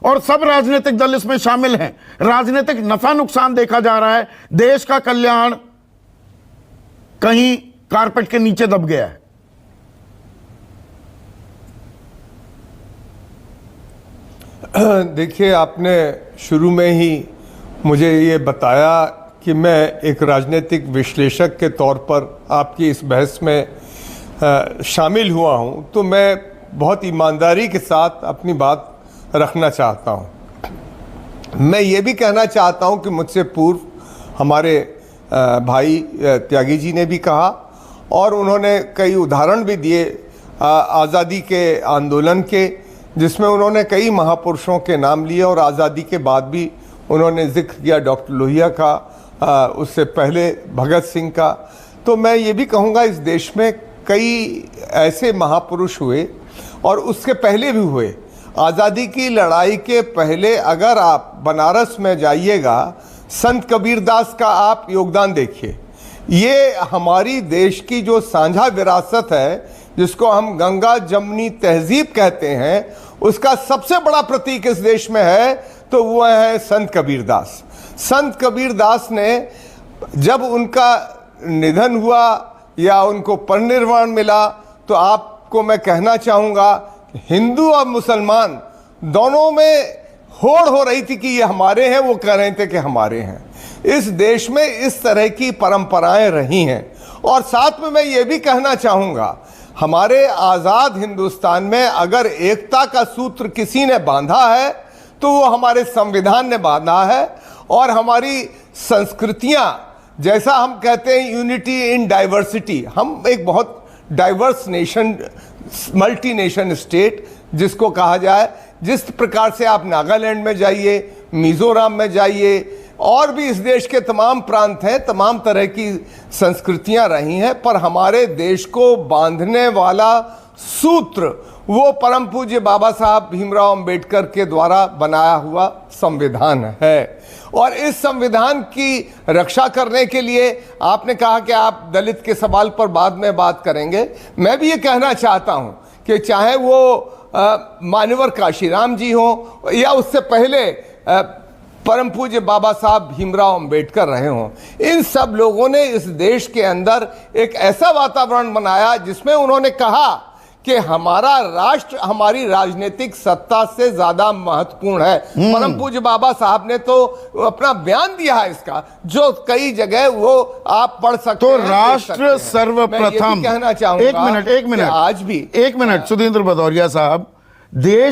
और सब राजनीतिक दल इसमें शामिल हैं। राजनीतिक नफा नुकसान देखा जा रहा है, देश का कल्याण कहीं कारपेट के नीचे दब गया है। देखिए, आपने शुरू में ही मुझे ये बताया कि मैं एक राजनीतिक विश्लेषक के तौर पर आपकी इस बहस में शामिल हुआ हूं, तो मैं बहुत ईमानदारी के साथ अपनी बात रखना चाहता हूं। मैं ये भी कहना चाहता हूं कि मुझसे पूर्व हमारे भाई त्यागी जी ने भी कहा और उन्होंने कई उदाहरण भी दिए आज़ादी के आंदोलन के, जिसमें उन्होंने कई महापुरुषों के नाम लिए और आज़ादी के बाद भी उन्होंने जिक्र किया डॉक्टर लोहिया का, उससे पहले भगत सिंह का। तो मैं ये भी कहूँगा इस देश में कई ऐसे महापुरुष हुए और उसके पहले भी हुए। आज़ादी की लड़ाई के पहले अगर आप बनारस में जाइएगा, संत कबीरदास का आप योगदान देखिए। ये हमारी देश की जो साझा विरासत है, जिसको हम गंगा जमुनी तहजीब कहते हैं, उसका सबसे बड़ा प्रतीक इस देश में है तो वो है संत कबीरदास। संत कबीरदास ने जब उनका निधन हुआ या उनको परिनिर्वाण मिला, तो आपको मैं कहना चाहूँगा हिंदू और मुसलमान दोनों में होड़ हो रही थी कि ये हमारे हैं, वो कह रहे थे कि हमारे हैं। इस देश में इस तरह की परंपराएं रही हैं। और साथ में मैं ये भी कहना चाहूँगा, हमारे आज़ाद हिंदुस्तान में अगर एकता का सूत्र किसी ने बांधा है तो वो हमारे संविधान ने बांधा है। और हमारी संस्कृतियाँ, जैसा हम कहते हैं यूनिटी इन डाइवर्सिटी, हम एक बहुत diverse nation, multi nation state जिसको कहा जाए, जिस प्रकार से आप नागालैंड में जाइए, मिज़ोरम में जाइए, और भी इस देश के तमाम प्रांत हैं, तमाम तरह की संस्कृतियां रही हैं, पर हमारे देश को बांधने वाला सूत्र वो परम पूज्य बाबा साहब भीमराव अंबेडकर के द्वारा बनाया हुआ संविधान है। और इस संविधान की रक्षा करने के लिए आपने कहा कि आप दलित के सवाल पर बाद में बात करेंगे। मैं भी ये कहना चाहता हूँ कि चाहे वो मान्यवर काशीराम जी हों या उससे पहले परम पूज्य बाबा साहब भीमराव अंबेडकर रहे हों, इन सब लोगों ने इस देश के अंदर एक ऐसा वातावरण बनाया जिसमें उन्होंने कहा कि हमारा राष्ट्र हमारी राजनीतिक सत्ता से ज्यादा महत्वपूर्ण है। परम पूज्य बाबा साहब ने तो अपना बयान दिया है इसका, जो कई जगह वो आप पढ़ सकते तो हैं। राष्ट्र सर्वप्रथम, कहना चाहूंगा एक मिनट आज भी एक मिनट सुधींद्र भदौरिया साहब, देश